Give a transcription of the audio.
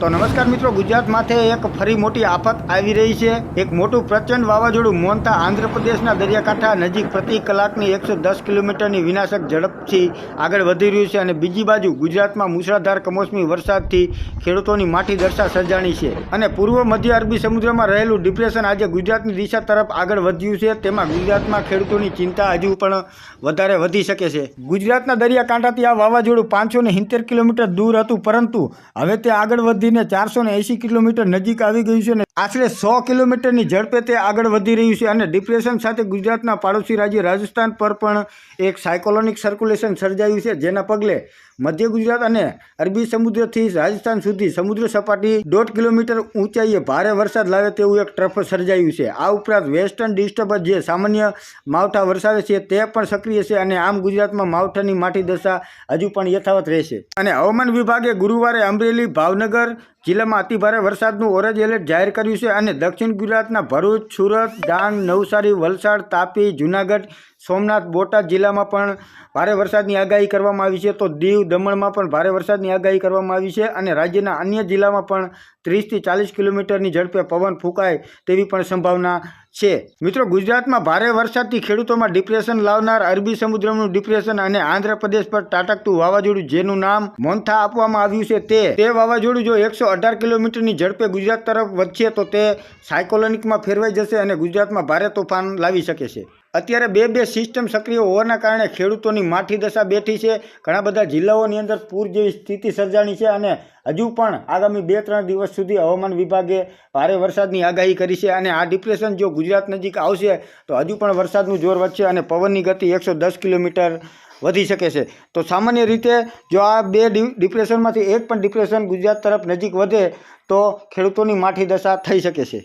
तो नमस्कार मित्रों, गुजरात माथे एक फरी मोटी आफत आई रही है। एक मोटू प्रचंड वावाझोडું मोन्था आंध्र प्रदेशना दरियाकांठा नजीक प्रति कलाकनी 110 किलोमीटरनी विनाशक झड़पथी आगळ वधी रह्યું છે અને બીજી બાજુ ગુજરાતમાં મુશળધાર કમોસમી વરસાદથી ખેડૂતોની માઠી દશા સર્જાણી છે અને પૂર્વ મધ્ય અરબી સમુદ્રમાં રહેલું ડિપ્રેશન આજે ગુજરાતની દિશા તરફ આગળ વધ્યું છે। તેમાં ગુજરાતમાં ખેડૂતોની ચિંતા હજુ પણ વધારે વધી શકે છે। ગુજરાતના દરિયાકાંઠાથી આ વાવાઝોડું 570 કિલોમીટર દૂર હતું, પરંતુ હવે તે આગળ વધીને 480 કિલોમીટર નજીક આવી ગયું છે અને આશરે 100 કિલોમીટરની ઝડપે તે આગળ વધી રહ્યું છે અને ડિપ્રેશન સાથે ગુજરાતના પાડોશી રાજ્ય રાજસ્થાન પર પણ એક સાયકોલોનિક સર્ક્યુલેશન સર્જાયું છે, જેના પગલે મધ્ય ગુજરાત અને અરબી સમુદ્રથી રાજસ્થાન સુધી સમુદ્ર સપાટી 1.5 કિલોમીટર ઊંચાઈએ ભારે વરસાદ લાવે તેવું એક ટ્રફ સર્જાયું છે। આ ઉપરાંત વેસ્ટર્ન ડિસ્ટર્બન્સ જે સામાન્ય માવઠા વરસાવે છે તે પણ સક્રિય છે અને આમ ગુજરાતમાં માવઠાની માઠી દશા હજુ પણ યથાવત રહેશે। અને હવામાન વિભાગે ગુરુવારે અમરેલી, ભાવનગર જિલ્લામાં અતિભારે વરસાદનું ઓરેન્જ એલર્ટ જાહેર કર્યું છે અને દક્ષિણ ગુજરાતના ભરૂચ, સુરત, ડાંગ, નવસારી, વલસાડ, તાપી, જૂનાગઢ, સોમનાથ, બોટાદ જિલ્લામાં પણ ભારે વરસાદની આગાહી કરવામાં આવી છે। તો દીવ, દમણમાં પણ ભારે વરસાદની આગાહી કરવામાં આવી છે અને રાજ્યના અન્ય જિલ્લામાં પણ 30 થી 40 કિલોમીટરની ઝડપે પવન ફૂંકાય તેવી પણ સંભાવના છે। મિત્રો, ગુજરાતમાં ભારે વરસાદથી ખેડૂતોમાં ડિપ્રેશન લાવનાર અરબી સમુદ્રનું ડિપ્રેશન અને આંધ્રપ્રદેશ પર ત્રાટકતું વાવાઝોડું જેનું નામ મોન્થા આપવામાં આવ્યું છે તે વાવાઝોડું જો 118 કિલોમીટરની ઝડપે ગુજરાત તરફ વધશે તો તે સાયકોલોનિકમાં ફેરવાઈ જશે અને ગુજરાતમાં ભારે તોફાન લાવી શકે છે। અત્યારે બે સિસ્ટમ સક્રિય હોવાના કારણે ખેડૂતોની માઠી દશા બેઠી છે। ઘણા બધા જિલ્લાઓની અંદર પૂર જેવી સ્થિતિ સર્જાણી છે અને હજુ પણ આગામી 2-3 દિવસ સુધી હવામાન વિભાગે ભારે વરસાદની આગાહી કરી છે અને આ ડિપ્રેશન જો ગુજરાત નજીક આવશે તો હજુ પણ વરસાદનું જોર વધશે અને પવનની ગતિ 110 કિલોમીટર વધી શકે છે। તો સામાન્ય રીતે જો આ બે ડિપ્રેશનમાંથી એક પણ ડિપ્રેશન ગુજરાત તરફ નજીક વધે તો ખેડૂતોની માઠી દશા થઈ શકે છે।